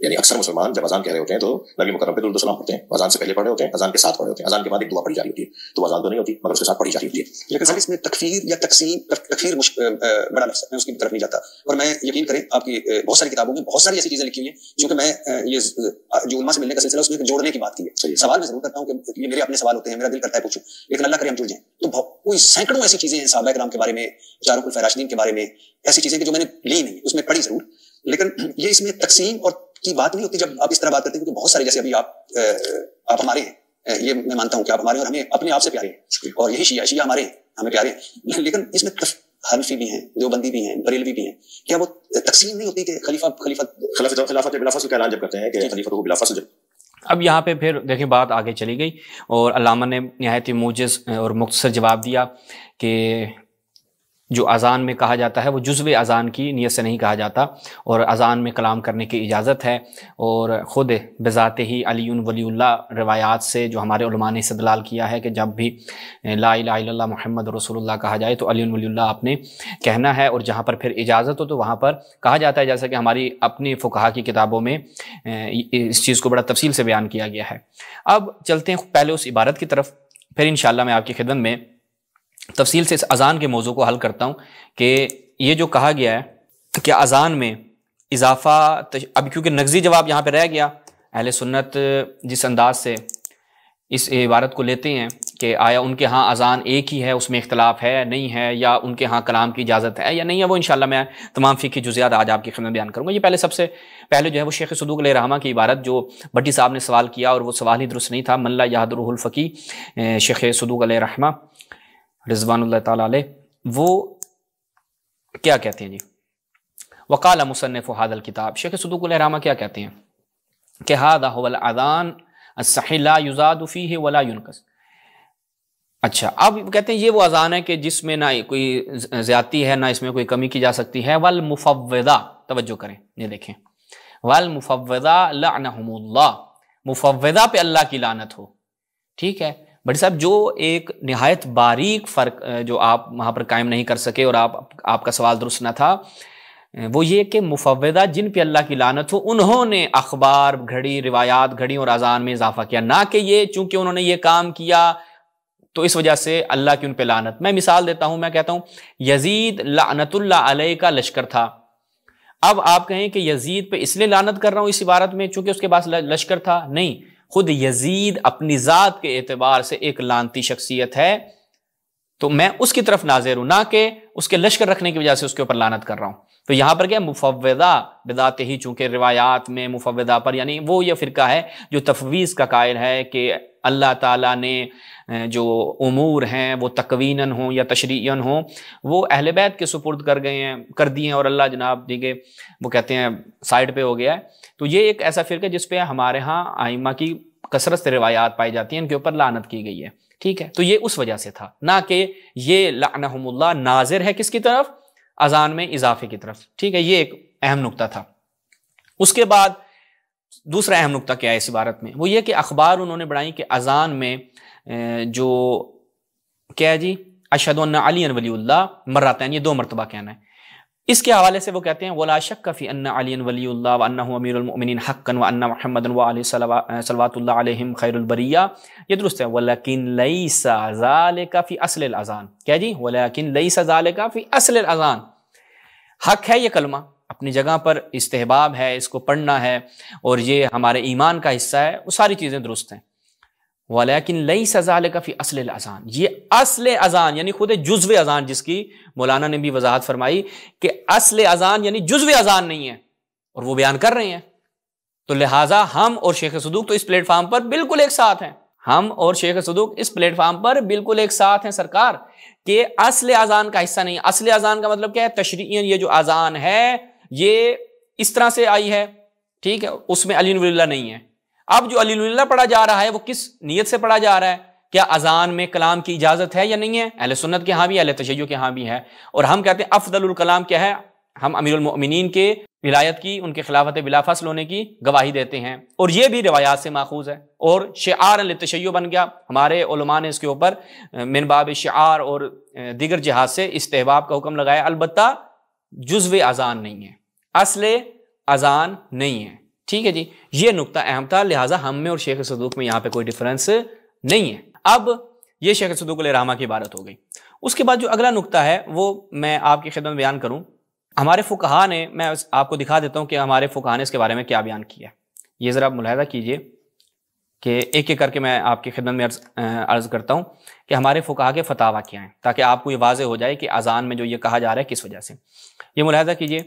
یعنی اکثر مسلمان جب اذان کہہ رہے ہوتے ہیں تو نبی مکرم پہ درود و سلام پڑھتے ہیں، اذان سے پہلے پڑھ رہے ہوتے ہیں، اذان کے ساتھ پڑھ رہے ہوتے ہیں، اذان کے بعد ایک دعا پڑھی جا رہی ہوتی ہے، تو اذان تو نہیں ہوتی مگر اس کے ساتھ پڑھی جا رہی ہوتی ہے۔ لیکن سر اس میں تکفیر یا تقسیم، تکفیر بڑا لفظ ہے، میں اس کی طرف نہیں جاتا، اور میں یقین کریں آپ کی بہت ساری کتابوں میں بہت ساری ایسی چیزیں لکھی ہوئی ہیں کیونکہ میں یہ جو علماء سے ملنے کا سلسلہ اس میں جوڑنے کی بات کی ہے۔ سوال میں ضرور کرتا ہوں کہ یہ میرے اپنے سوال ہوتے ہیں، میرا دل کرتا ہے پوچھوں، لیکن اللہ کرے ہم جڑ جائیں تو کوئی سینکڑوں ایسی چیزیں ہیں صحابہ کرام کے بارے میں، چاروں خلفائے راشدین کے بارے میں، ایسی چیزیں کہ جو میں نے لی نہیں، اس میں پڑھی ضرور، لیکن یہ اس میں تقسیم اور کی بات نہیں ہوتی جب آپ اس طرح بات کرتے ہیں، کیونکہ بہت سارے جیسے ابھی آپ ہمارے ہیں، یہ میں مانتا ہوں کہ آپ ہمارے اور ہمیں اپنے آپ سے پیارے ہیں، اور یہی شیعہ ہمارے ہیں، ہمیں پیارے ہیں، لیکن اس میں حنفی بھی ہیں، دیوبندی بھی ہیں، بریلوی بھی ہیں، کیا وہ تقسیم نہیں ہوتی کہ خلافت بلا فصل کا اعلان جب کرتے ہیں کہ خلیفۃ بلا فصل؟ اب یہاں پہ پھر دیکھیں بات آگے چلی گئی اور علامہ نے نہایت ہی موجز اور مختصر جواب دیا کہ جو اذان میں کہا جاتا ہے وہ جزو اذان کی نیت سے نہیں کہا جاتا، اور اذان میں کلام کرنے کی اجازت ہے، اور خود بذات ہی علی ولی اللہ روایات سے جو ہمارے علماء نے استدلال کیا ہے کہ جب بھی لا الہ الا اللہ محمد رسول اللہ کہا جائے تو علی ولی اللہ آپ نے کہنا ہے، اور جہاں پر پھر اجازت ہو تو وہاں پر کہا جاتا ہے، جیسا کہ ہماری اپنی فقہا کی کتابوں میں اس چیز کو بڑا تفصیل سے بیان کیا گیا ہے۔ اب چلتے ہیں پہلے اس عبارت کی طرف، پھر انشاءاللہ میں آپ کی خدمت میں تفصیل سے اس اذان کے موضوع کو حل کرتا ہوں کہ یہ جو کہا گیا ہے کہ اذان میں اضافہ، اب کیونکہ نقضی جواب یہاں پہ رہ گیا، اہل سنت جس انداز سے اس عبارت کو لیتے ہیں کہ آیا ان کے ہاں اذان ایک ہی ہے، اس میں اختلاف ہے نہیں ہے، یا ان کے ہاں کلام کی اجازت ہے یا نہیں ہے، وہ انشاءاللہ میں تمام فقہی جزیات آج آپ کی خدمت بیان کروں گا۔ یہ پہلے سب سے پہلے جو ہے وہ شیخ صدوق علیہ رحمہ کی عبارت جو بھٹی صاحب نے سوال کیا، اور وہ سوال ہی درست نہیں تھا، من لا یحضرہ الفقیہ، شیخ صدوق علیہ رحمہ رضوان اللہ تعالیٰ علیہ، وہ کیا کہتے ہیں جی، وقال مصنف هذا الکتاب، شیخ صدوق علیہ رحمہ کیا کہتے ہیں کہ هذا هو الاذان الصحیح لا یزاد فیہ ولا ینقص۔ اچھا، اب کہتے ہیں یہ وہ اذان ہے کہ جس میں نہ کوئی زیادتی ہے نہ اس میں کوئی کمی کی جا سکتی ہے، والمفوضہ، توجہ کریں یہ دیکھیں، والمفوضہ لعنہم اللہ، مفوضہ پہ اللہ کی لعنت ہو، ٹھیک ہے بڑی صاحب، جو ایک نہایت باریک فرق جو آپ وہاں پر قائم نہیں کر سکے، اور آپ کا سوال درست نہ تھا، وہ یہ کہ مفوضہ جن پہ اللہ کی لعنت ہو انہوں نے اخبار گھڑی، روایات گھڑی اور اذان میں اضافہ کیا، نہ کہ یہ چونکہ انہوں نے یہ کام کیا تو اس وجہ سے اللہ کی ان پہ لعنت۔ میں مثال دیتا ہوں، میں کہتا ہوں یزید لعنت اللہ علیہ کا لشکر تھا، اب آپ کہیں کہ یزید پہ اس لیے لعنت کر رہا ہوں اس عبارت میں چونکہ اس کے پاس لشکر تھا، نہیں، خود یزید اپنی ذات کے اعتبار سے ایک لعنتی شخصیت ہے، تو میں اس کی طرف ناظر ہوں، نہ کہ اس کے لشکر رکھنے کی وجہ سے اس کے اوپر لعنت کر رہا ہوں۔ تو یہاں پر کیا مفوضہ بذات ہی، چونکہ روایات میں مفوضہ پر یعنی وہ یہ فرقہ ہے جو تفویض کا قائل ہے کہ اللہ تعالیٰ نے جو امور ہیں وہ تکویناً ہوں یا تشریعاً ہوں وہ اہل بیت کے سپرد کر دیے ہیں، اور اللہ جناب دیگے وہ کہتے ہیں سائڈ پہ ہو گیا ہے۔ تو یہ ایک ایسا فرقہ جس پہ ہمارے ہاں ائمہ کی کثرت سے روایات پائی جاتی ہیں، ان کے اوپر لعنت کی گئی ہے، ٹھیک ہے، تو یہ اس وجہ سے تھا، نہ کہ یہ لعنہم اللہ ناظر ہے کس کی طرف، اذان میں اضافے کی طرف، ٹھیک ہے، یہ ایک اہم نقطہ تھا۔ اس کے بعد دوسرا اہم نقطہ کیا ہے اس عبارت میں، وہ یہ کہ اخبار انہوں نے بڑھائی کہ اذان میں جو کیا ہے جی اشہد ان علی ولی اللہ مرتين، یہ 2 مرتبہ کہنا ہے، اس کے حوالے سے وہ کہتے ہیں ولا شک فی ان علی ولی اللہ وانہ امیر المؤمنین حقا وان محمد وعلی صلوات اللہ علیہم خیر البریہ، یہ درست ہے، ولکن لیس ذالک فی اصل الاذان، کیا جی، ولکن لیس ذالک فی اصل الاذان، حق ہے یہ کلمہ اپنی جگہ پر، استحباب ہے، اس کو پڑھنا ہے، اور یہ ہمارے ایمان کا حصہ ہے، وہ ساری چیزیں درست ہیں، ولیکن لیس ذالک فی اصل الاذان، یہ اصل اذان یعنی خود جزو اذان، جس کی مولانا نے بھی وضاحت فرمائی کہ اصل اذان یعنی جزو اذان نہیں ہے، اور وہ بیان کر رہے ہیں، تو لہٰذا ہم اور شیخ صدوق تو اس پلیٹ فارم پر بالکل ایک ساتھ ہیں، ہم اور شیخ صدوق اس پلیٹ فارم پر بالکل ایک ساتھ ہیں سرکار، کہ اصل اذان کا حصہ نہیں۔ اصل اذان کا مطلب کیا ہے، تشریعاً یہ جو اذان ہے یہ اس طرح سے آئی ہے، ٹھیک ہے، اس میں علی ولی اللہ نہیں ہے۔ اب جو علی ولی اللہ پڑھا جا رہا ہے وہ کس نیت سے پڑھا جا رہا ہے، کیا اذان میں کلام کی اجازت ہے یا نہیں ہے؟ اہل سنت کے ہاں بھی، اہل تشیع کے ہاں بھی ہے، اور ہم کہتے ہیں افضل الکلام کیا ہے، ہم امیر المؤمنین کے ولایت کی، ان کے خلافت بلا فصل ہونے کی گواہی دیتے ہیں، اور یہ بھی روایات سے ماخوذ ہے، اور شعار للتشیع بن گیا، ہمارے علماء نے اس کے اوپر من باب شعار اور دیگر جہات سے استحباب کا حکم لگایا، البتہ جزو اذان نہیں ہے، اصل اذان نہیں ہے، ٹھیک ہے جی، یہ نقطہ اہم تھا، لہٰذا ہم میں اور شیخ صدوق میں یہاں پہ کوئی ڈفرنس نہیں ہے۔ اب یہ شیخ صدوق علیہ الرحمہ کی عبارت ہو گئی۔ اس کے بعد جو اگلا نقطہ ہے وہ میں آپ کی خدمت میں بیان کروں۔ ہمارے فقہا نے، میں آپ کو دکھا دیتا ہوں کہ ہمارے فقہا نے اس کے بارے میں کیا بیان کیا ہے۔ یہ ذرا ملاحظہ کیجئے کہ ایک ایک کر کے میں آپ کی خدمت میں عرض کرتا ہوں کہ ہمارے فقہا کے فتاویٰ کیا ہیں، تاکہ آپ کو یہ واضح ہو جائے کہ اذان میں جو یہ کہا جا رہا ہے کس وجہ سے۔ یہ ملاحظہ کیجئے،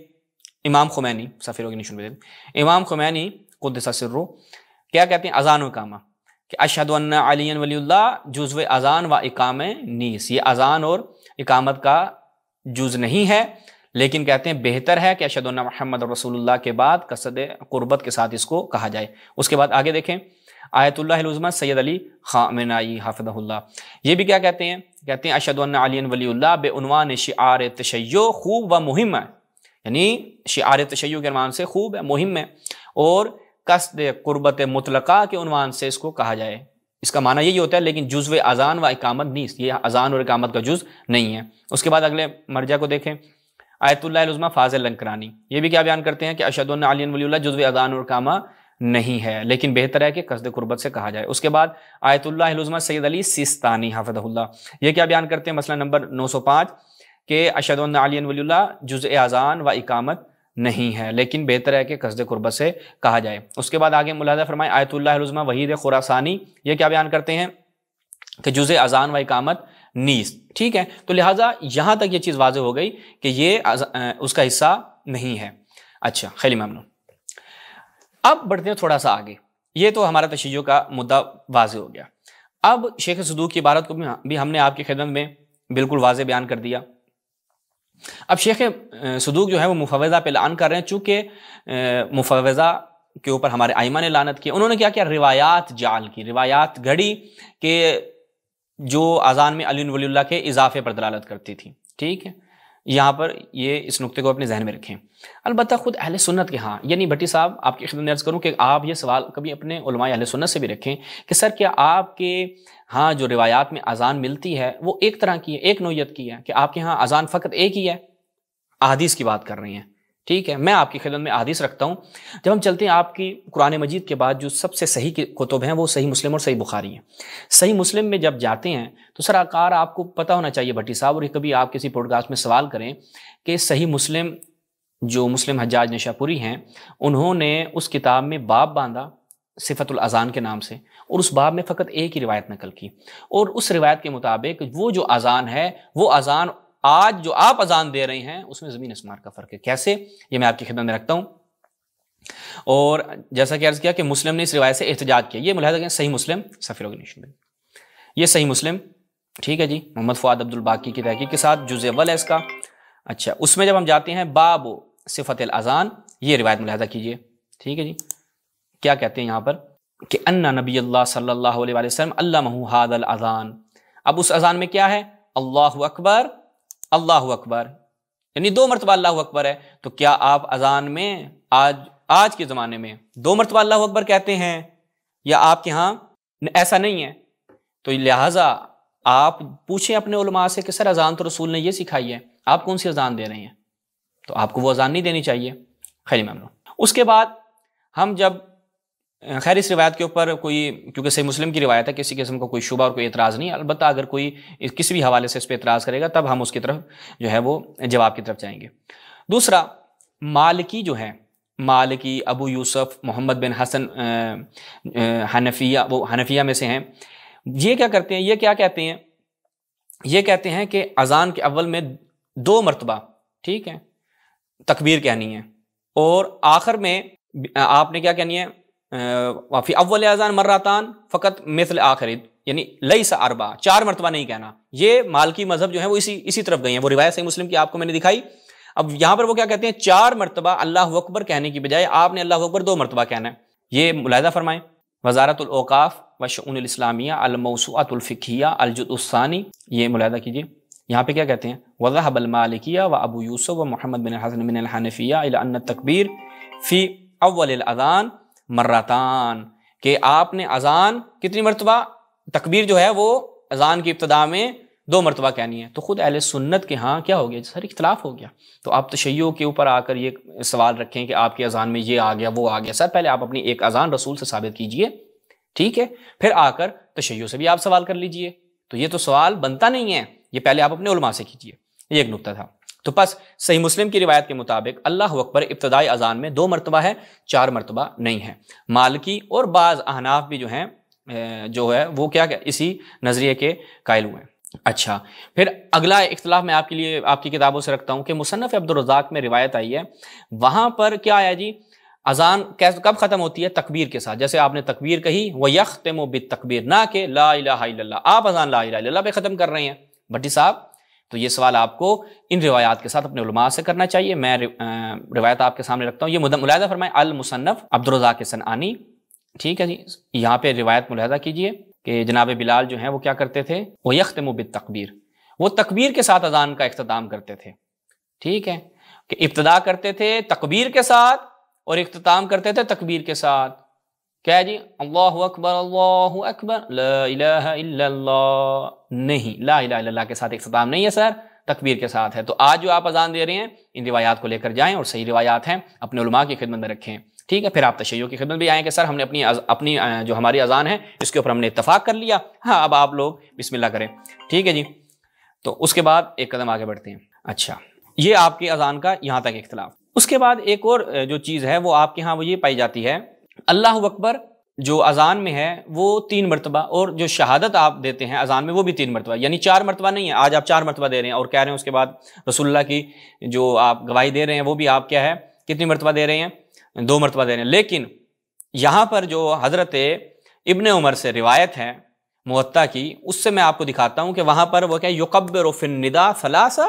امام خمینی، سفیر اگنیشن میں امام خمینی قدس سرہ کیا کہتے ہیں اذان و اقامہ، کہ اشہد ان علی ولی اللہ جزو اذان و اقامہ نیس، یہ اذان اور اقامت کا جز نہیں ہے، لیکن کہتے ہیں بہتر ہے کہ اشہد ان محمد رسول اللہ کے بعد قصد قربت کے ساتھ اس کو کہا جائے۔ اس کے بعد آگے دیکھیں، آیت اللہ العظمی سید علی خامنئی حافظہ اللہ، یہ بھی کیا کہتے ہیں اشہد ان علی ولی اللہ بے عنوان شعار تشیع خوب و مہم ہے، یعنی شعار تشیع کے عنوان سے خوب ہے، مہم ہے، اور قصد قربت مطلقہ کے عنوان سے اس کو کہا جائے۔ اس کا معنی یہی ہوتا ہے، لیکن جزو اذان و اقامت نیست، یہ اذان اور اقامت کا جز نہیں ہے۔ اس کے بعد اگلے مرجع کو دیکھیں، آیت اللہ العظمی فاضل لنکرانی، یہ بھی کیا بیان کرتے ہیں کہ اشہد ان علی ولی اللہ جزو اذان اور اقامہ نہیں ہے، لیکن بہتر ہے کہ قصد قربت سے کہا جائے۔ اس کے بعد آیت اللہ العظمی سید علی سیستانی حافظہ اللہ، یہ کیا بیان کرتے ہیں مسئلہ نمبر 905 کہ اشہد ان علی ولی اللہ جزء اذان و اقامت نہیں ہے، لیکن بہتر ہے کہ قصد قربت سے کہا جائے۔ اس کے بعد آگے ملاحظہ فرمائے، آیت اللہ العظمی وحید خراسانی، یہ کیا بیان کرتے ہیں کہ جزء اذان و اقامت نیست، ٹھیک ہے۔ تو لہٰذا یہاں تک یہ چیز واضح ہو گئی کہ یہ اس کا حصہ نہیں ہے۔ اچھا، خیلی ممنون۔ اب بڑھتے ہیں تھوڑا سا آگے، یہ تو ہمارا تشیع کا مدعا واضح ہو گیا۔ اب شیخ صدوق کی عبارت کو بھی ہم نے آپ کی خدمت میں بالکل واضح بیان کر دیا۔ اب شیخ صدوق جو ہے وہ مفوضہ پہ لعن کر رہے ہیں، چونکہ مفوضہ کے اوپر ہمارے ائمہ نے لعنت کی۔ انہوں نے کیا کیا، روایات جعل کی، روایات گھڑی کہ جو اذان میں علی ولی اللہ کے اضافے پر دلالت کرتی تھی، ٹھیک ہے۔ یہاں پر یہ اس نقطے کو اپنے ذہن میں رکھیں۔ البتہ خود اہل سنت کے ہاں، یعنی بھٹی صاحب آپ کی خدمت میں عرض کروں کہ آپ یہ سوال کبھی اپنے علماء اہل سنت سے بھی رکھیں کہ سر کیا آپ کے ہاں جو روایات میں اذان ملتی ہے وہ ایک طرح کی ہے، ایک نوعیت کی ہے، کہ آپ کے ہاں اذان فقط ایک ہی ہے؟ احادیث کی بات کر رہے ہیں، ٹھیک ہے۔ میں آپ کی خدمت میں احادیث رکھتا ہوں۔ جب ہم چلتے ہیں آپ کی قرآن مجید کے بعد جو سب سے صحیح کتب ہیں وہ صحیح مسلم اور صحیح بخاری ہیں۔ صحیح مسلم میں جب جاتے ہیں تو سرکار آپ کو پتہ ہونا چاہیے بھٹی صاحب، اور کبھی آپ کسی پوڈ کاسٹ میں سوال کریں کہ صحیح مسلم جو مسلم حجاج نشاپوری ہیں، انہوں نے اس کتاب میں باب باندھا صفت الاذان کے نام سے، اور اس باب میں فقط ایک ہی روایت نقل کی، اور اس روایت کے مطابق وہ جو اذان ہے وہ اذان آج جو آپ اذان دے رہے ہیں اس میں زمین اسمان کا فرق ہے۔ کیسے؟ یہ میں آپ کی خدمت میں رکھتا ہوں۔ اور جیسا کہ عرض کیا کہ مسلم نے اس روایت سے احتجاج کیا، یہ ملاحظہ کریں صحیح مسلم سفیر اگنیشن میں، یہ صحیح مسلم، ٹھیک ہے جی، محمد فؤاد عبد الباقی کی تحقیق کے ساتھ جزء اول ہے اس کا۔ اچھا، اس میں جب ہم جاتے ہیں باب صفت الاذان، یہ روایت ملاحظہ کیجئے، ٹھیک ہے جی، کیا کہتے ہیں یہاں پر کہ ان نبی اللہ صلی اللہ علیہ وسلم علمہ ھذا الاذان۔ اب اس اذان میں کیا ہے؟ اللہ اکبر اللہ اکبر، یعنی 2 مرتبہ اللہ اکبر ہے۔ تو کیا آپ اذان میں آج کے زمانے میں 2 مرتبہ اللہ اکبر کہتے ہیں، یا آپ کے ہاں ایسا نہیں ہے؟ تو لہٰذا آپ پوچھیں اپنے علماء سے کہ سر اذان تو رسول نے یہ سکھائی ہے، آپ کون سی اذان دے رہے ہیں؟ تو آپ کو وہ اذان نہیں دینی چاہیے۔ خیلی ممنون۔ اس کے بعد ہم جب خیر اس روایت کے اوپر کوئی، کیونکہ صحیح مسلم کی روایت ہے، کسی قسم کا کوئی شبہ اور کوئی اعتراض نہیں، البتہ اگر کوئی کسی بھی حوالے سے اس پہ اعتراض کرے گا تب ہم اس کی طرف جو ہے وہ جواب کی طرف جائیں گے۔ دوسرا، مالکی جو ہے، مالکی ابو یوسف محمد بن حسن حنفیہ، وہ حنفیہ میں سے ہیں، یہ کیا کرتے ہیں، یہ کیا کہتے ہیں، یہ کہتے ہیں کہ اذان کے اول میں 2 مرتبہ، ٹھیک ہے، تکبیر کہنی ہے، اور آخر میں آپ نے کیا کہنی ہے، فی اول اذان مرتان فقط مثل آخری، یعنی لیس اربع، 4 مرتبہ نہیں کہنا۔ یہ مالکی مذہب جو ہے وہ اسی طرف گئی ہیں، وہ روایت صحیح مسلم کی آپ کو میں نے دکھائی۔ اب یہاں پر وہ کیا کہتے ہیں، 4 مرتبہ اللہ اکبر کہنے کی بجائے آپ نے اللہ اکبر 2 مرتبہ کہنا ہے۔ یہ ملاحظہ فرمائیں، وزارت الاوقاف والشؤون الاسلامیہ الموسوعۃ الفقہیہ الجزء الثانی، یہ ملاحظہ کیجیے، یہاں پہ کیا کہتے ہیں، وذهب المالکیہ وابو یوسف ومحمد بن الحسن من الحنفیہ الی ان التکبیر فی اول الاذان مرتان، کہ آپ نے اذان کتنی مرتبہ، تکبیر جو ہے وہ اذان کی ابتدا میں 2 مرتبہ کہنی ہے، تو خود اہل سنت کے ہاں کیا ہو گیا سر؟ اختلاف ہو گیا۔ تو آپ تشیع کے اوپر آ کر یہ سوال رکھیں کہ آپ کی اذان میں یہ آ گیا وہ آ گیا، سر پہلے آپ اپنی ایک اذان رسول سے ثابت کیجئے، ٹھیک ہے، پھر آ کر تشیع سے بھی آپ سوال کر لیجئے۔ تو یہ تو سوال بنتا نہیں ہے، یہ پہلے آپ اپنے علماء سے کیجئے۔ یہ ایک نقطہ تھا۔ تو پس صحیح مسلم کی روایت کے مطابق اللہ اکبر ابتدائی اذان میں 2 مرتبہ ہے، 4 مرتبہ نہیں ہے۔ مالکی اور بعض احناف بھی جو ہیں جو ہے وہ کیا اسی نظریے کے قائل ہوئے ہیں۔ اچھا، پھر اگلا اختلاف میں آپ کے لیے آپ کی کتابوں سے رکھتا ہوں کہ مصنف عبدالرزاق میں روایت آئی ہے، وہاں پر کیا آیا جی؟ اذان کب ختم ہوتی ہے؟ تکبیر کے ساتھ۔ جیسے آپ نے تکبیر کہی وَيَخْتِمُ بِالتَّكْبِيرِ، نہ کہ لا الہ الا اللہ، آپ اذان لا الہ الا اللہ پہ ختم کر رہے ہیں بھٹی صاحب۔ تو یہ سوال آپ کو ان روایات کے ساتھ اپنے علماء سے کرنا چاہیے۔ میں روایت آپ کے سامنے رکھتا ہوں، یہ ملاحظہ فرمائیں المصنف عبدالرزاق صنعانی، ٹھیک ہے جی، یہاں پہ روایت ملاحظہ کیجئے کہ جناب بلال جو ہیں وہ کیا کرتے تھے؟ وَيَخْتِمُ بِالتَّكْبِيرِ، وہ تکبیر کے ساتھ اذان کا اختتام کرتے تھے، ٹھیک ہے، کہ ابتدا کرتے تھے تکبیر کے ساتھ اور اختتام کرتے تھے تکبیر کے ساتھ۔ کیا ہے جی؟ اللہ اکبر لا الہ الا اللہ، نہیں، لا الہ الا اللہ کے ساتھ اختتام نہیں ہے سر، تکبیر کے ساتھ ہے۔ تو آج جو آپ اذان دے رہے ہیں ان روایات کو لے کر جائیں اور صحیح روایات ہیں اپنے علماء کی خدمت میں رکھیں، ٹھیک ہے۔ پھر آپ تشیع کی خدمت بھی آئیں کہ سر ہم نے اپنی جو ہماری اذان ہے اس کے اوپر ہم نے اتفاق کر لیا، ہاں اب آپ لوگ بسم اللہ کریں، ٹھیک ہے جی۔ تو اس کے بعد ایک قدم آگے بڑھتے ہیں۔ اچھا، یہ آپ کی اذان کا یہاں تک اختلاف۔ اس کے بعد ایک اور جو چیز ہے وہ آپ کے ہاں وہ یہ پائی جاتی ہے، اللہ اکبر جو اذان میں ہے وہ 3 مرتبہ، اور جو شہادت آپ دیتے ہیں اذان میں وہ بھی 3 مرتبہ، یعنی 4 مرتبہ نہیں ہے۔ آج آپ 4 مرتبہ دے رہے ہیں اور کہہ رہے ہیں اس کے بعد رسول اللہ کی جو آپ گواہی دے رہے ہیں وہ بھی آپ کیا ہے کتنی مرتبہ دے رہے ہیں؟ 2 مرتبہ دے رہے ہیں۔ لیکن یہاں پر جو حضرت ابن عمر سے روایت ہے موطا کی، اس سے میں آپ کو دکھاتا ہوں کہ وہاں پر وہ کیا یکبر فی النداء ثلاثہ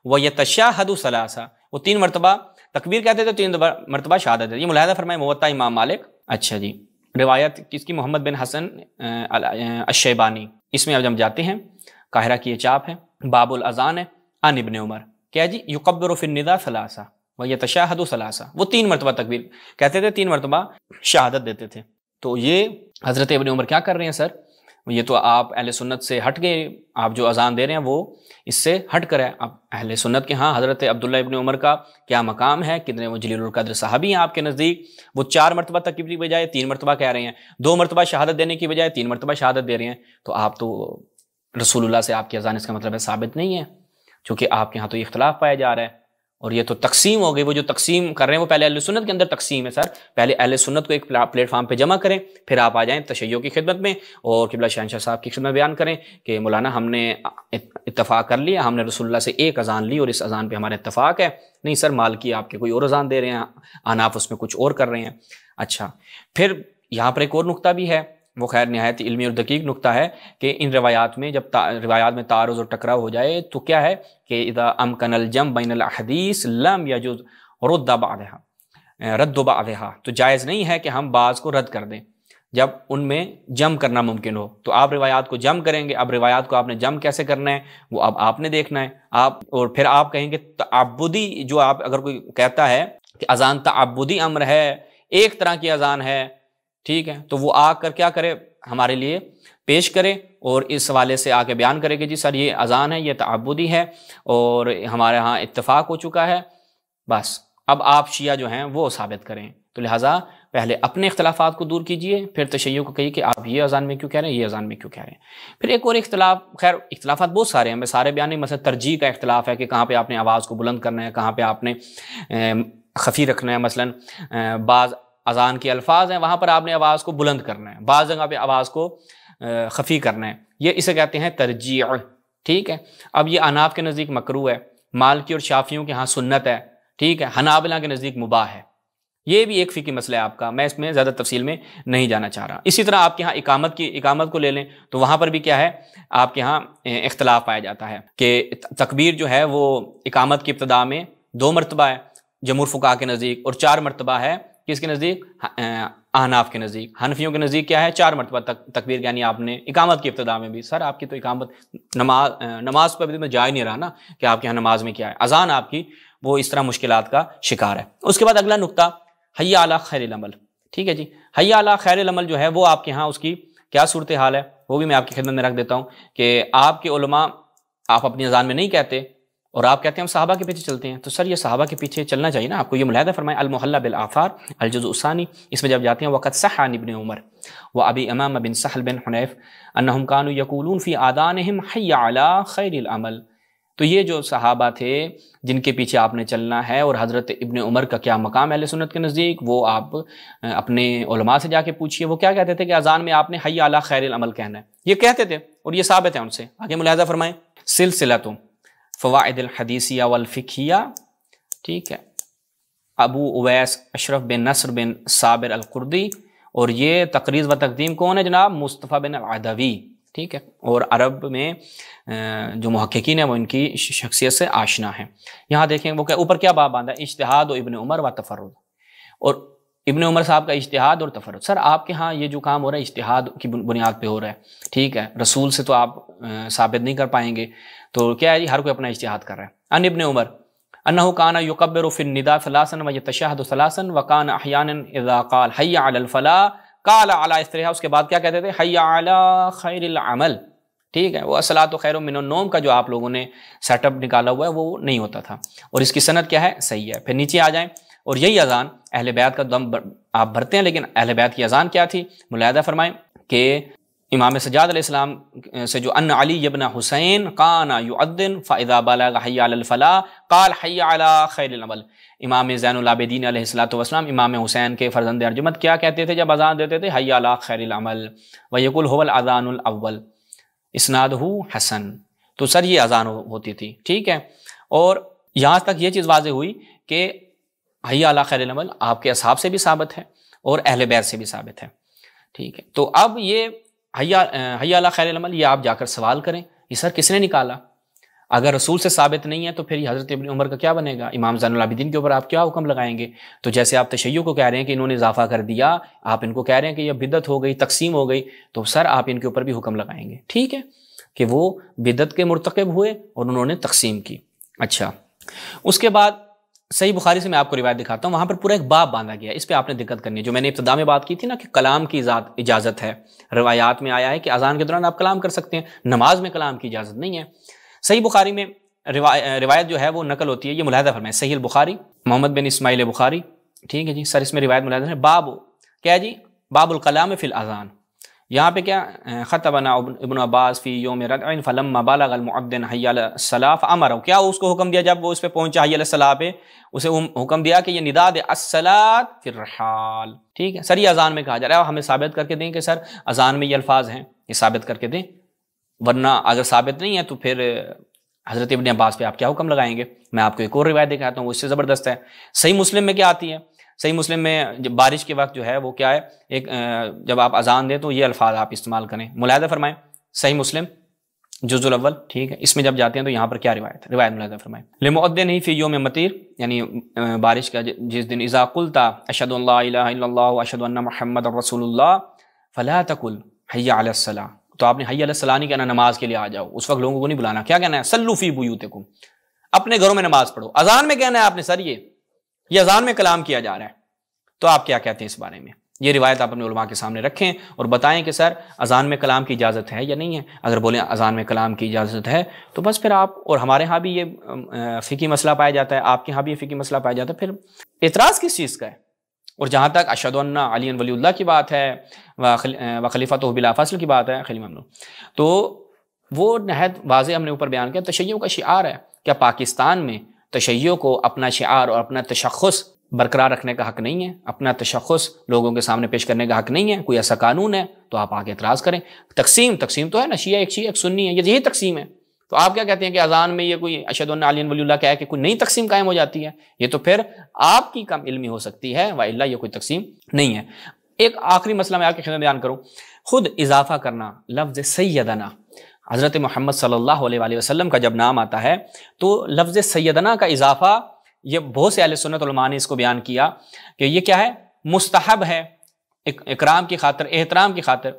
ویتشہد ثلاثہ، وہ 3 مرتبہ تکبیر کہتے تھے، 3 مرتبہ شہادت ہے۔ یہ ملاحظہ فرمائے موطا امام مالک۔ اچھا جی، روایت کس کی؟ محمد بن حسن الشیبانی۔ اس میں اب ہم جاتے ہیں، قاہرہ کی یہ چاپ ہے، باب الاذان ہے عن ابن عمر، کیا جی؟ یکبر فی النداء ثلاثہ ویتشہد ثلاثہ، وہ 3 مرتبہ تکبیر کہتے تھے، 3 مرتبہ شہادت دیتے تھے۔ تو یہ حضرت ابن عمر کیا کر رہے ہیں سر؟ یہ تو آپ اہل سنت سے ہٹ گئے، آپ جو اذان دے رہے ہیں وہ اس سے ہٹ کر ہے۔ اب اہل سنت کے ہاں حضرت عبداللہ ابن عمر کا کیا مقام ہے، کتنے وہ جلیل القدر صحابی ہیں آپ کے نزدیک؟ وہ 4 مرتبہ تکبیر کی بجائے 3 مرتبہ کہہ رہے ہیں، 2 مرتبہ شہادت دینے کی بجائے 3 مرتبہ شہادت دے رہے ہیں۔ تو آپ تو رسول اللہ سے آپ کی اذان اس کا مطلب ہے ثابت نہیں ہے، چونکہ آپ کے ہاں تو یہ اختلاف پایا جا رہا ہے، اور یہ تو تقسیم ہو گئی۔ وہ جو تقسیم کر رہے ہیں وہ پہلے اہل سنت کے اندر تقسیم ہے سر، پہلے اہل سنت کو ایک پلیٹ فارم پہ جمع کریں، پھر آپ آ جائیں تشیع کی خدمت میں اور قبلہ شہنشاہ صاحب کی خدمت بیان کریں کہ مولانا ہم نے اتفاق کر لیا، ہم نے رسول اللہ سے ایک اذان لی اور اس اذان پہ ہمارا اتفاق ہے۔ نہیں سر، مالکی آپ کے کوئی اور اذان دے رہے ہیں، احناف اس میں کچھ اور کر رہے ہیں۔ اچھا، پھر یہاں پر ایک اور نقطہ بھی ہے، وہ خیر نہایت علمی اور دقیق نقطہ ہے کہ ان روایات میں جب روایات میں تعارض اور ٹکراؤ ہو جائے تو کیا ہے کہ اذا امکن الجمع بین الاحادیث لم یجوز رد بعضها، تو جائز نہیں ہے کہ ہم بعض کو رد کر دیں جب ان میں جمع کرنا ممکن ہو۔ تو آپ روایات کو جمع کریں گے، اب روایات کو آپ نے جمع کیسے کرنا ہے وہ اب آپ نے دیکھنا ہے۔ اور پھر آپ کہیں گے تعبدی، جو آپ اگر کوئی کہتا ہے کہ اذان تعبدی امر ہے، ایک طرح کی اذان ہے، ٹھیک ہے، تو وہ آ کر کیا کرے ہمارے لیے پیش کرے اور اس حوالے سے آ کے بیان کرے کہ جی سر یہ اذان ہے، یہ تعبدی ہے اور ہمارے ہاں اتفاق ہو چکا ہے، بس اب آپ شیعہ جو ہیں وہ ثابت کریں۔ تو لہٰذا پہلے اپنے اختلافات کو دور کیجئے، پھر تشیع کو کہیے کہ آپ یہ اذان میں کیوں کہہ رہے ہیں، یہ اذان میں کیوں کہہ رہے ہیں۔ پھر ایک اور اختلاف، خیر اختلافات بہت سارے ہیں، میں سارے بیان نہیں، مثلا ترجیح کا اختلاف ہے کہ کہاں پہ آپ نے آواز کو بلند کرنا ہے، کہاں پہ آپ نے خفی رکھنا ہے۔ مثلا بعض اذان کے الفاظ ہیں وہاں پر آپ نے آواز کو بلند کرنا ہے، بعض جگہ پہ آواز کو خفی کرنا ہے، یہ اسے کہتے ہیں ترجیع، ٹھیک ہے۔ اب یہ احناف کے نزدیک مکروہ ہے، مالکی اور شافعیوں کے ہاں سنت ہے، ٹھیک ہے، حنابلہ کے نزدیک مباح ہے۔ یہ بھی ایک فقہی مسئلہ ہے آپ کا، میں اس میں زیادہ تفصیل میں نہیں جانا چاہ رہا۔ اسی طرح آپ کے ہاں اقامت کو لے لیں تو وہاں پر بھی کیا ہے، آپ کے ہاں اختلاف پایا جاتا ہے کہ تکبیر جو ہے وہ اقامت کی ابتدا میں 2 مرتبہ ہے جمہور فقہا کے نزدیک، اور 4 مرتبہ ہے کس کے نزدیک؟ احناف کے نزدیک۔ حنفیوں کے نزدیک کیا ہے؟ 4 مرتبہ تکبیر، یعنی آپ نے اقامت کی ابتدا میں بھی۔ سر آپ کی تو اقامت نماز پہ بھی جا ہی نہیں رہا نا کہ آپ کے یہاں نماز میں کیا ہے، اذان آپ کی وہ اس طرح مشکلات کا شکار ہے۔ اس کے بعد اگلا نقطہ حی علی خیر العمل، ٹھیک ہے جی۔ حی علی خیر العمل جو ہے وہ آپ کے ہاں اس کی کیا صورتحال ہے وہ بھی میں آپ کی خدمت میں رکھ دیتا ہوں کہ آپ کے علماء آپ اپنی اذان میں نہیں کہتے اور آپ کہتے ہیں ہم صحابہ کے پیچھے چلتے ہیں، تو سر یہ صحابہ کے پیچھے چلنا چاہیے نا آپ کو۔ یہ ملاحظہ فرمائیں المحلہ بالآثار الجزء الثانی، اس میں جب جاتے ہیں وقت صح عن ابن عمر وابی امام بن سہل بن حنیف انہم کانوا یقولون فی آذانہم حی علی خیر العمل، تو یہ جو صحابہ تھے جن کے پیچھے آپ نے چلنا ہے، اور حضرت ابن عمر کا کیا مقام ہے اہل سنت کے نزدیک، وہ آپ اپنے علماء سے جا کے پوچھیے، وہ کیا کہتے تھے کہ اذان میں آپ نے حی علی خیر العمل کہنا ہے، یہ کہتے تھے اور یہ ثابت ہے ان سے۔ آگے ملاحظہ فرمائیں سلسلۃ فوائد الحدیثیہ والفقہیہ، ٹھیک ہے، ابو اویس اشرف بن نصر بن صابر القردی، اور یہ تقریض و تقدیم کون ہے جناب؟ مصطفیٰ بن العدوی، ٹھیک ہے، اور عرب میں جو محققین ہیں وہ ان کی شخصیت سے آشنا ہیں۔ یہاں دیکھیں وہ کہ اوپر کیا باب باندھا ہے، اجتہاد و ابن عمر و تفرد، اور ابن عمر صاحب کا اجتہاد اور تفرد۔ سر آپ کے ہاں یہ جو کام ہو رہا ہے اجتہاد کی بنیاد پہ ہو رہا ہے، ٹھیک ہے، رسول سے تو آپ ثابت نہیں کر پائیں گے، تو کیا ہے جی، ہر کوئی اپنا اجتہاد کر رہا ہے۔ ان ابن عمر انہ کان یکبر فی النداء ثلاثا ویتشہد ثلاثا وکان احیانا اذا قال حی علی الفلاح قال علی اثرها، اس کے بعد کیا کہتے تھے؟ حی علی خیر العمل، ٹھیک ہے، وہ الصلاۃ خیر من النوم کا جو آپ لوگوں نے سیٹ اپ نکالا ہوا ہے وہ نہیں ہوتا تھا، اور اس کی سند کیا ہے؟ صحیح ہے۔ پھر نیچے آ جائیں، اور یہی اذان اہل بیت کا دم آپ بھرتے ہیں، لیکن اہل بیت کی اذان کیا تھی؟ ملاحظہ فرمائیں کہ امام سجاد علیہ السلام سے جو ان علی ابن حسین کان یؤذن فاذا بلغ حی علی الفلاح قال حی علی خیر العمل، امام زین العابدین علیہ الصلوۃ والسلام امام حسین کے فرزند ارجمند کیا کہتے تھے جب اذان دیتے تھے؟ حی علی خیر العمل، ویقول هو الاذان الاول اسنادہ حسن، تو سر یہ اذان ہوتی تھی، ٹھیک ہے، اور یہاں تک یہ چیز واضح ہوئی کہ حی علی خیر العمل آپ کے اصحاب سے بھی ثابت ہے اور اہل بیت سے بھی ثابت ہے، ٹھیک ہے۔ تو اب یہ حی علی خیر العمل یہ آپ جا کر سوال کریں یہ سر کس نے نکالا؟ اگر رسول سے ثابت نہیں ہے تو پھر حضرت ابن عمر کا کیا بنے گا؟ امام زین العابدین کے اوپر آپ کیا حکم لگائیں گے؟ تو جیسے آپ تشیع کو کہہ رہے ہیں کہ انہوں نے اضافہ کر دیا، آپ ان کو کہہ رہے ہیں کہ یہ بدعت ہو گئی، تقسیم ہو گئی، تو سر آپ ان کے اوپر بھی حکم لگائیں گے، ٹھیک ہے، کہ وہ بدعت کے مرتکب ہوئے اور انہوں نے تقسیم کی۔ اچھا، اس کے بعد صحیح بخاری سے میں آپ کو روایت دکھاتا ہوں، وہاں پر پورا ایک باب باندھا گیا، اس پہ آپ نے دقت کرنی ہے۔ جو میں نے ابتدا میں بات کی تھی نا کہ کلام کی اجازت ہے، روایات میں آیا ہے کہ اذان کے دوران آپ کلام کر سکتے ہیں، نماز میں کلام کی اجازت نہیں ہے۔ صحیح بخاری میں روایت جو ہے وہ نقل ہوتی ہے، یہ ملاحظہ فرمائیں، صحیح البخاری محمد بن اسماعیل بخاری، ٹھیک ہے جی، سر اس میں روایت ملاحظہ ہے، باب کیا جی؟ باب الکلام فی الاذان، یہاں پہ کیا؟ خطبنا ابن عباس فی یوم ردع فلما بلغ المؤذن حی علی الصلاۃ فامر، کیا اس کو حکم دیا جب وہ اس پہ پہنچا حی علی الصلاۃ پہ، اسے حکم دیا کہ یہ ندا دے الصلاۃ فی الرحال، ٹھیک ہے، سر یہ اذان میں کہا جا رہا ہے، ہمیں ثابت کر کے دیں کہ سر اذان میں یہ الفاظ ہیں، یہ ثابت کر کے دیں، ورنہ اگر ثابت نہیں ہے تو پھر حضرت ابن عباس پہ آپ کیا حکم لگائیں گے؟ میں آپ کو ایک اور روایت دکھاتا ہوں، وہ اس سے زبردست ہے۔ صحیح مسلم میں کیا آتی ہے؟ صحیح مسلم میں جب بارش کے وقت جو ہے وہ کیا ہے، ایک جب آپ اذان دیں تو یہ الفاظ آپ استعمال کریں، ملاحظہ فرمائیں، صحیح مسلم جزء الاول، ٹھیک ہے، اس میں جب جاتے ہیں تو یہاں پر کیا روایت ملاحظہ فرمائیں، لمؤذن فی یوم مطیر، یعنی بارش کا جس دن، اذا قلت اشہد ان لا الہ الا اللہ واشہد ان محمد رسول اللہ فلا تقل حی علی الصلاۃ، تو آپ نے حی علی الصلاۃ نہیں کہنا نماز کے لیے آ جاؤ، اس وقت لوگوں کو نہیں بلانا، کیا کہنا ہے؟ صلوا فی بیوتکم، اپنے گھروں میں نماز پڑھو، اذان میں کہنا ہے آپ نے سر یہ اذان میں کلام کیا جا رہا ہے، تو آپ کیا کہتے ہیں اس بارے میں؟ یہ روایت آپ اپنے علماء کے سامنے رکھیں اور بتائیں کہ سر اذان میں کلام کی اجازت ہے یا نہیں ہے۔ اگر بولیں اذان میں کلام کی اجازت ہے تو بس پھر آپ، اور ہمارے ہاں بھی یہ فقہی مسئلہ پایا جاتا ہے، آپ کے ہاں بھی یہ فقہی مسئلہ پایا جاتا ہے، پھر اعتراض کس چیز کا ہے؟ اور جہاں تک اشہد ان علی ولی اللہ کی بات ہے وخلیفۃہ بلا فصل کی بات ہے، خلیفہ ہم لوگ، تو وہ نہایت واضح ہم نے اوپر بیان کیا، تشیع کا شعار ہے، کیا پاکستان میں تشیع کو اپنا شعار اور اپنا تشخص برقرار رکھنے کا حق نہیں ہے؟ اپنا تشخص لوگوں کے سامنے پیش کرنے کا حق نہیں ہے؟ کوئی ایسا قانون ہے تو آپ آگے اعتراض کریں۔ تقسیم تو ہے نا، شیعہ ایک سنی ہے، یہی تقسیم ہے، تو آپ کیا کہتے ہیں کہ اذان میں یہ کوئی اشہد ان علی ولی اللہ کہہ کہ کوئی نئی تقسیم قائم ہو جاتی ہے؟ یہ تو پھر آپ کی کم علمی ہو سکتی ہے، والا یہ کوئی تقسیم نہیں ہے۔ ایک آخری مسئلہ میں آپ کی خدمت بیان کروں، خود اضافہ کرنا لفظ سیدنا، حضرت محمد صلی اللہ علیہ وآلہ وسلم کا جب نام آتا ہے تو لفظ سیدنا کا اضافہ، یہ بہت سے اہل سنت علماء نے اس کو بیان کیا کہ یہ کیا ہے؟ مستحب ہے، اکرام کی خاطر، احترام کی خاطر۔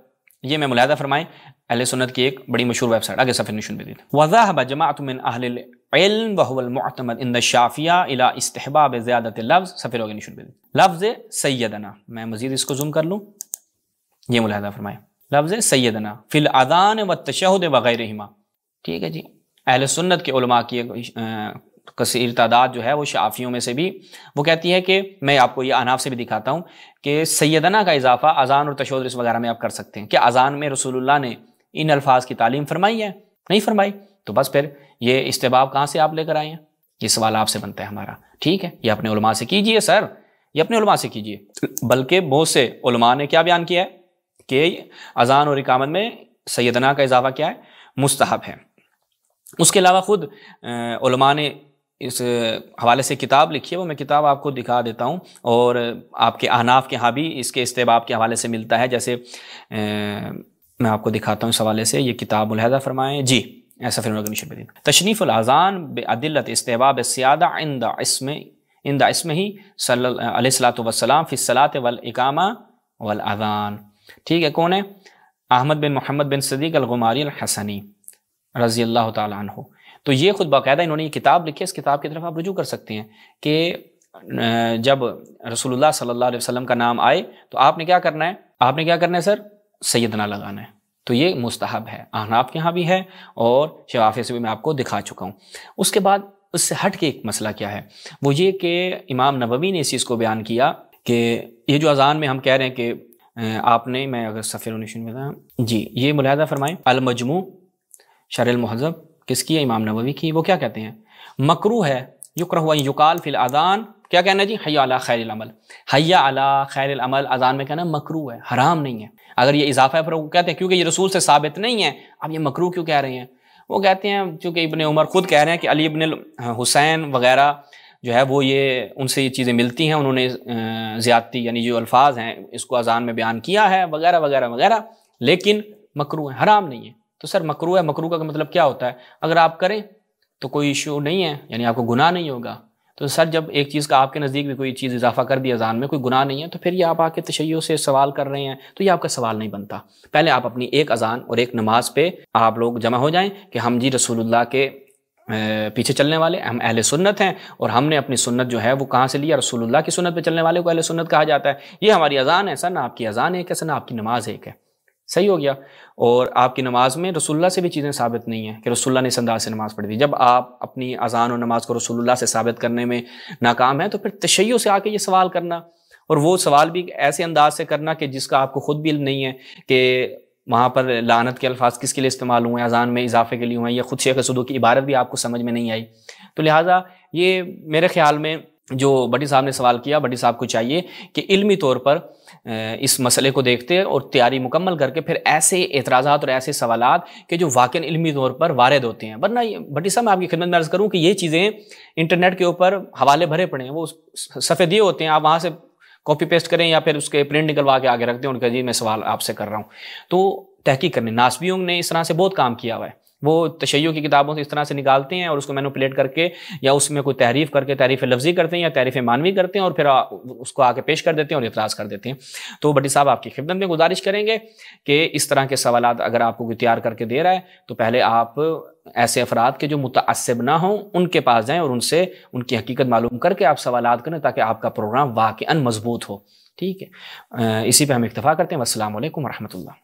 یہ میں ملاحظہ فرمائیں، اہل سنت کی ایک بڑی مشہور ویب سائٹ، آگے صفحے نشون پہ دیتے، وذهب جماعۃ من اہل العلم وهو المعتمد عند الشافعیہ الى استحباب زیادۃ اللفظ، صفحے آگے نشون پہ دیتے، لفظ سیدنا، میں مزید اس کو زوم کر لوں، یہ ملاحظہ فرمائیں، لفظ سیدنا فی الاذان والتشہد وغیرہما، ٹھیک ہے جی، اہل سنت کے علماء کی کثیر تعداد جو ہے وہ شافیوں میں سے بھی وہ کہتی ہے کہ میں آپ کو یہ احناف سے بھی دکھاتا ہوں کہ سیدنا کا اضافہ اذان اور تشہد وغیرہ میں آپ کر سکتے ہیں. کیا اذان میں رسول اللہ نے ان الفاظ کی تعلیم فرمائی ہے؟ نہیں فرمائی. تو بس پھر یہ استحباب کہاں سے آپ لے کر آئے ہیں؟ یہ سوال آپ سے بنتا ہے ہمارا. ٹھیک ہے، یہ اپنے علماء سے کیجئے سر، یہ اپنے علماء سے کیجئے. بلکہ بہت سے علماء نے کیا بیان کیا ہے کہ اذان اور اقامت میں سیدنا کا اضافہ کیا ہے؟ مستحب ہے. اس کے علاوہ خود علماء نے اس حوالے سے کتاب لکھی ہے، وہ میں کتاب آپ کو دکھا دیتا ہوں، اور آپ کے احناف کے ہاں بھی اس کے استحباب کے حوالے سے ملتا ہے. جیسے میں آپ کو دکھاتا ہوں اس حوالے سے، یہ کتاب ملاحظہ فرمائیں جی، ایسا فرمائیں تشریف الاذان بعدلت استحباب السیادہ عند اسمہ صلی اللہ علیہ الصلوۃ والسلام فی الصلاۃ والاقامہ والاذان. ٹھیک ہے، کون ہے؟ احمد بن محمد بن صدیق الغماری الحسنی رضی اللہ تعالیٰ عنہ. تو یہ خود باقاعدہ انہوں نے یہ کتاب لکھی ہے. اس کتاب کی طرف آپ رجوع کر سکتے ہیں کہ جب رسول اللہ صلی اللہ علیہ وسلم کا نام آئے تو آپ نے کیا کرنا ہے؟ آپ نے کیا کرنا ہے سر؟ سیدنا لگانا ہے. تو یہ مستحب ہے، احناف کے ہاں بھی ہے اور شافعی سے بھی میں آپ کو دکھا چکا ہوں. اس کے بعد اس سے ہٹ کے ایک مسئلہ کیا ہے، وہ یہ کہ امام نووی نے اس چیز کو بیان کیا کہ یہ جو اذان میں ہم کہہ رہے ہیں کہ آپ نے، میں اگر صفحہ نشین میں جی، یہ ملاحظہ فرمائیں المجموع شرح المہذب کس کی ہے؟ امام نووی کی. وہ کیا کہتے ہیں؟ مکروہ ہے یکرہ ان یقال فی الاذان، کیا کہنا ہے جی؟ حی علی خیر العمل. حی علی خیر العمل اذان میں کہنا مکروہ ہے، حرام نہیں ہے. اگر یہ اضافہ ہے پھر وہ کہتے ہیں کیونکہ یہ رسول سے ثابت نہیں ہے، اب یہ مکروہ کیوں کہہ رہے ہیں؟ وہ کہتے ہیں چونکہ ابن عمر خود کہہ رہے ہیں کہ علی ابن حسین وغیرہ جو ہے وہ یہ ان سے یہ چیزیں ملتی ہیں، انہوں نے زیادتی یعنی جو الفاظ ہیں اس کو اذان میں بیان کیا ہے وغیرہ وغیرہ وغیرہ، لیکن مکروہ ہے، حرام نہیں ہے. تو سر مکروہ ہے، مکروہ کا مطلب کیا ہوتا ہے؟ اگر آپ کریں تو کوئی ایشو نہیں ہے، یعنی آپ کو گناہ نہیں ہوگا. تو سر جب ایک چیز کا آپ کے نزدیک بھی کوئی چیز اضافہ کر دی اذان میں، کوئی گناہ نہیں ہے، تو پھر یہ آپ آ کے تشیع سے سوال کر رہے ہیں، تو یہ آپ کا سوال نہیں بنتا. پہلے آپ اپنی ایک اذان اور ایک نماز پہ آپ لوگ جمع ہو جائیں کہ ہم جی رسول اللہ کے پیچھے چلنے والے، ہم اہل سنت ہیں، اور ہم نے اپنی سنت جو ہے وہ کہاں سے لیا؟ رسول اللہ کی سنت پہ چلنے والے کو اہل سنت کہا جاتا ہے. یہ ہماری اذان ہے سر، نہ آپ کی اذان ایک ہے سر، نہ آپ کی نماز ایک ہے. صحیح ہو گیا. اور آپ کی نماز میں رسول اللہ سے بھی چیزیں ثابت نہیں ہیں کہ رسول اللہ نے اس انداز سے نماز پڑھی تھی. جب آپ اپنی اذان اور نماز کو رسول اللہ سے ثابت کرنے میں ناکام ہیں تو پھر تشیع سے آ کے یہ سوال کرنا، اور وہ سوال بھی ایسے انداز سے کرنا کہ جس کا آپ کو خود بھی علم نہیں ہے کہ وہاں پر لعنت کے الفاظ کس کے لیے استعمال ہوئے ہیں، اذان میں اضافے کے لیے ہوئے ہیں، یا خود شیخ صدوق کی عبارت بھی آپ کو سمجھ میں نہیں آئی. تو لہٰذا یہ میرے خیال میں جو بھٹی صاحب نے سوال کیا، بھٹی صاحب کو چاہیے کہ علمی طور پر اس مسئلے کو دیکھتے اور تیاری مکمل کر کے پھر ایسے اعتراضات اور ایسے سوالات کہ جو واقعاً علمی طور پر وارد ہوتے ہیں. ورنہ بھٹی صاحب میں آپ کی خدمت میں عرض کروں کہ یہ چیزیں انٹرنیٹ کے اوپر حوالے بھرے پڑے ہیں، وہ صفحے دیے ہوتے ہیں، آپ وہاں سے کاپی پیسٹ کریں یا پھر اس کے پرنٹ نکلوا کے آگے رکھ دیں، ان کا جی میں سوال آپ سے کر رہا ہوں. تو تحقیق کرنے، ناسبیوں نے اس طرح سے بہت کام کیا ہوا ہے، وہ تشیع کی کتابوں سے اس طرح سے نکالتے ہیں اور اس کو مینوپولیٹ کر کے یا اس میں کوئی تحریف کر کے تعریف لفظی کرتے ہیں یا تعریف معنوی کرتے ہیں اور پھر اس کو آگے پیش کر دیتے ہیں اور اعتراض کر دیتے ہیں. تو بھٹی صاحب آپ کی خدمت میں گزارش کریں گے کہ اس طرح کے سوالات اگر آپ کو کوئی تیار کر کے دے رہا ہے تو پہلے آپ ایسے افراد کے جو متعصب نہ ہوں ان کے پاس جائیں اور ان سے ان کی حقیقت معلوم کر کے آپ سوالات کریں تاکہ آپ کا پروگرام واقعاً مضبوط ہو. ٹھیک ہے، اسی پہ ہم اکتفا کرتے ہیں. والسلام علیکم ورحمۃ اللہ.